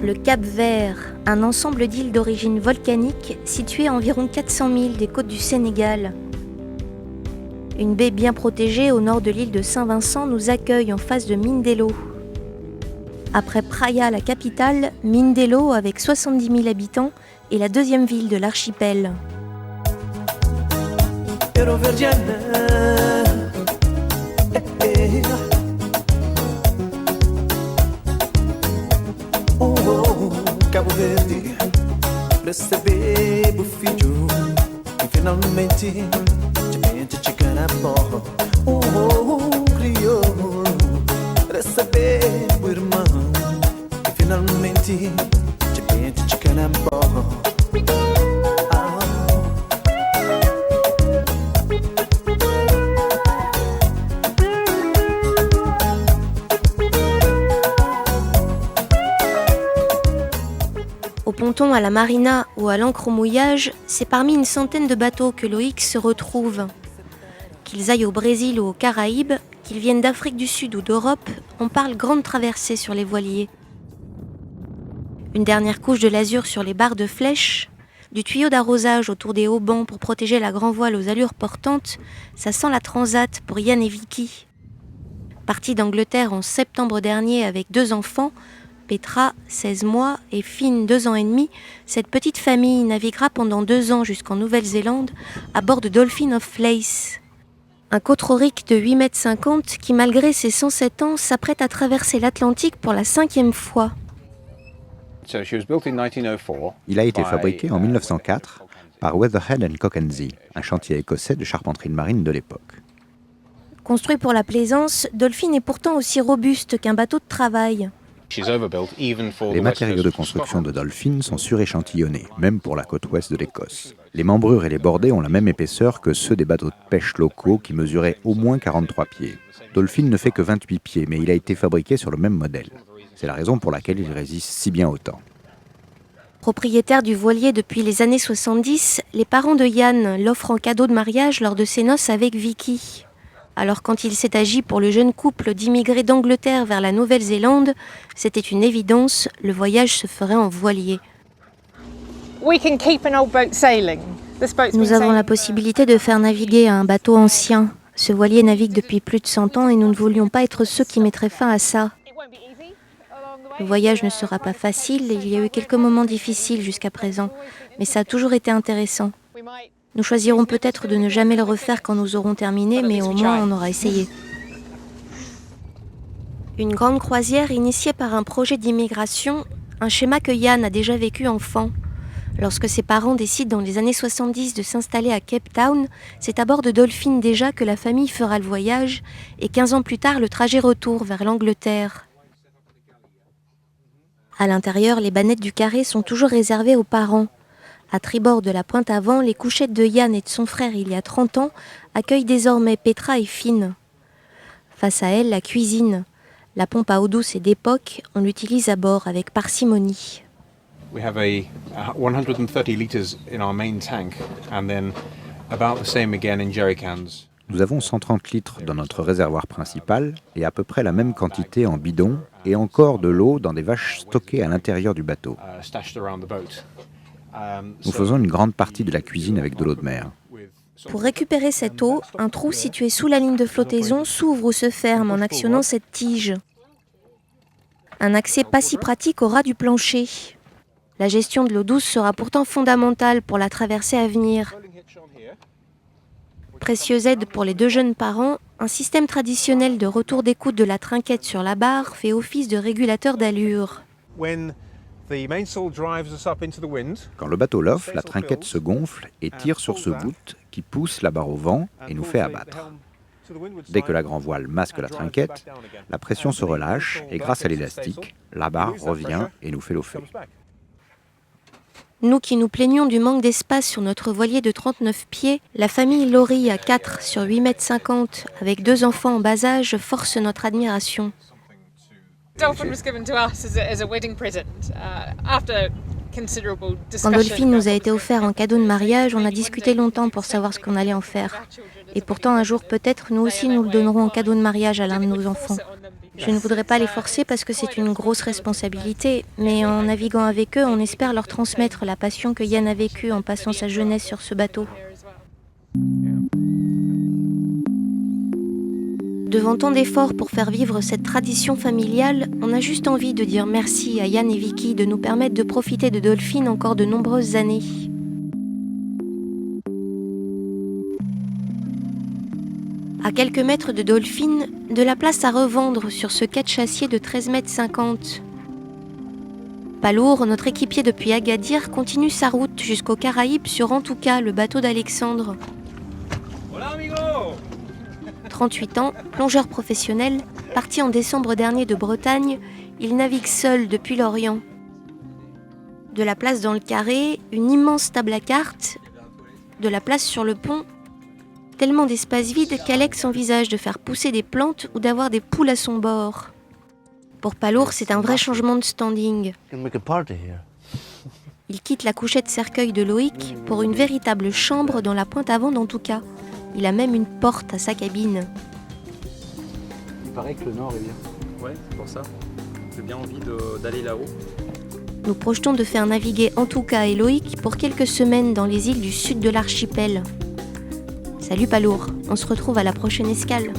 Le Cap-Vert, un ensemble d'îles d'origine volcanique situé à environ 400 milles des côtes du Sénégal. Une baie bien protégée au nord de l'île de Saint-Vincent nous accueille en face de Mindelo. Après Praia, la capitale, Mindelo, avec 70 000 habitants, est la deuxième ville de l'archipel. Cabo Verde, receber o filho e finalmente de mente chegar a bordo. Crioulo, receber o irmão e finalmente de mente chegar a bordo. Au ponton, à la marina ou à l'ancre au mouillage, c'est parmi une centaine de bateaux que l'OX se retrouve. Qu'ils aillent au Brésil ou aux Caraïbes, qu'ils viennent d'Afrique du Sud ou d'Europe, on parle grande traversée sur les voiliers. Une dernière couche de l'azur sur les barres de flèche, du tuyau d'arrosage autour des haubans pour protéger la grand voile aux allures portantes, ça sent la transat pour Yann et Vicky. Partis d'Angleterre en septembre dernier avec 2 enfants, Petra, 16 mois, et Finn, 2 ans et demi, cette petite famille naviguera pendant 2 ans jusqu'en Nouvelle-Zélande à bord de Dolphin of Lace. Un cotrorique de 8,50 m qui, malgré ses 107 ans, s'apprête à traverser l'Atlantique pour la 5e fois. Il a été fabriqué en 1904 par Weatherhead & Cockenzie, un chantier écossais de charpenterie marine de l'époque. Construit pour la plaisance, Dolphin est pourtant aussi robuste qu'un bateau de travail. Les matériaux de construction de Dolphin sont suréchantillonnés, même pour la côte ouest de l'Écosse. Les membrures et les bordées ont la même épaisseur que ceux des bateaux de pêche locaux qui mesuraient au moins 43 pieds. Dolphin ne fait que 28 pieds, mais il a été fabriqué sur le même modèle. C'est la raison pour laquelle il résiste si bien au temps. Propriétaire du voilier depuis les années 70, les parents de Yann l'offrent en cadeau de mariage lors de ses noces avec Vicky. Alors quand il s'est agi pour le jeune couple d'immigrer d'Angleterre vers la Nouvelle-Zélande, c'était une évidence, le voyage se ferait en voilier. Nous avons la possibilité de faire naviguer un bateau ancien. Ce voilier navigue depuis plus de 100 ans et nous ne voulions pas être ceux qui mettraient fin à ça. Le voyage ne sera pas facile, il y a eu quelques moments difficiles jusqu'à présent, mais ça a toujours été intéressant. Nous choisirons peut-être de ne jamais le refaire quand nous aurons terminé, mais au moins on aura essayé. Une grande croisière initiée par un projet d'immigration, un schéma que Yann a déjà vécu enfant. Lorsque ses parents décident dans les années 70 de s'installer à Cape Town, c'est à bord de Dolphin déjà que la famille fera le voyage, et 15 ans plus tard le trajet retour vers l'Angleterre. À l'intérieur, les bannettes du carré sont toujours réservées aux parents. À tribord de la pointe avant, les couchettes de Yann et de son frère il y a 30 ans accueillent désormais Petra et Finn. Face à elle, la cuisine. La pompe à eau douce est d'époque, on l'utilise à bord avec parcimonie. We have a 130 litres in our main tank and then about the same again in jerrycans. Nous avons 130 litres dans notre réservoir principal et à peu près la même quantité en bidon et encore de l'eau dans des vaches stockées à l'intérieur du bateau. Nous faisons une grande partie de la cuisine avec de l'eau de mer. Pour récupérer cette eau, un trou situé sous la ligne de flottaison s'ouvre ou se ferme en actionnant cette tige. Un accès pas si pratique au ras du plancher. La gestion de l'eau douce sera pourtant fondamentale pour la traversée à venir. Précieuse aide pour les 2 jeunes parents, un système traditionnel de retour d'écoute de la trinquette sur la barre fait office de régulateur d'allure. Quand le bateau l'offre, la trinquette se gonfle et tire sur ce bout qui pousse la barre au vent et nous fait abattre. Dès que la grand voile masque la trinquette, la pression se relâche et grâce à l'élastique, la barre revient et nous fait l'eau fait. Nous qui nous plaignons du manque d'espace sur notre voilier de 39 pieds, la famille Laurie à 4 sur 8,50 m avec 2 enfants en bas âge force notre admiration. Quand Dolphin nous a été offert en cadeau de mariage, on a discuté longtemps pour savoir ce qu'on allait en faire. Et pourtant, un jour peut-être, nous aussi nous le donnerons en cadeau de mariage à l'un de nos enfants. Je ne voudrais pas les forcer parce que c'est une grosse responsabilité, mais en naviguant avec eux, on espère leur transmettre la passion que Yann a vécue en passant sa jeunesse sur ce bateau. Devant tant d'efforts pour faire vivre cette tradition familiale, on a juste envie de dire merci à Yann et Vicky de nous permettre de profiter de Dolphin encore de nombreuses années. À quelques mètres de Dolphin, de la place à revendre sur ce quai de chassier de 13,50 m. Palour, notre équipier depuis Agadir, continue sa route jusqu'aux Caraïbes sur en tout cas le bateau d'Alexandre. Hola, amigo! 38 ans, plongeur professionnel, parti en décembre dernier de Bretagne, il navigue seul depuis l'Orient. De la place dans le carré, une immense table à cartes, de la place sur le pont, tellement d'espace vide qu'Alex envisage de faire pousser des plantes ou d'avoir des poules à son bord. Pour Palour, c'est un vrai changement de standing. Il quitte la couchette cercueil de Loïc pour une véritable chambre dans la pointe avant d'en tout cas. Il a même une porte à sa cabine. Il paraît que le nord est bien. Ouais, c'est pour ça. J'ai bien envie d'aller là-haut. Nous projetons de faire naviguer Antouka et Loïc pour quelques semaines dans les îles du sud de l'archipel. Salut Palour, on se retrouve à la prochaine escale.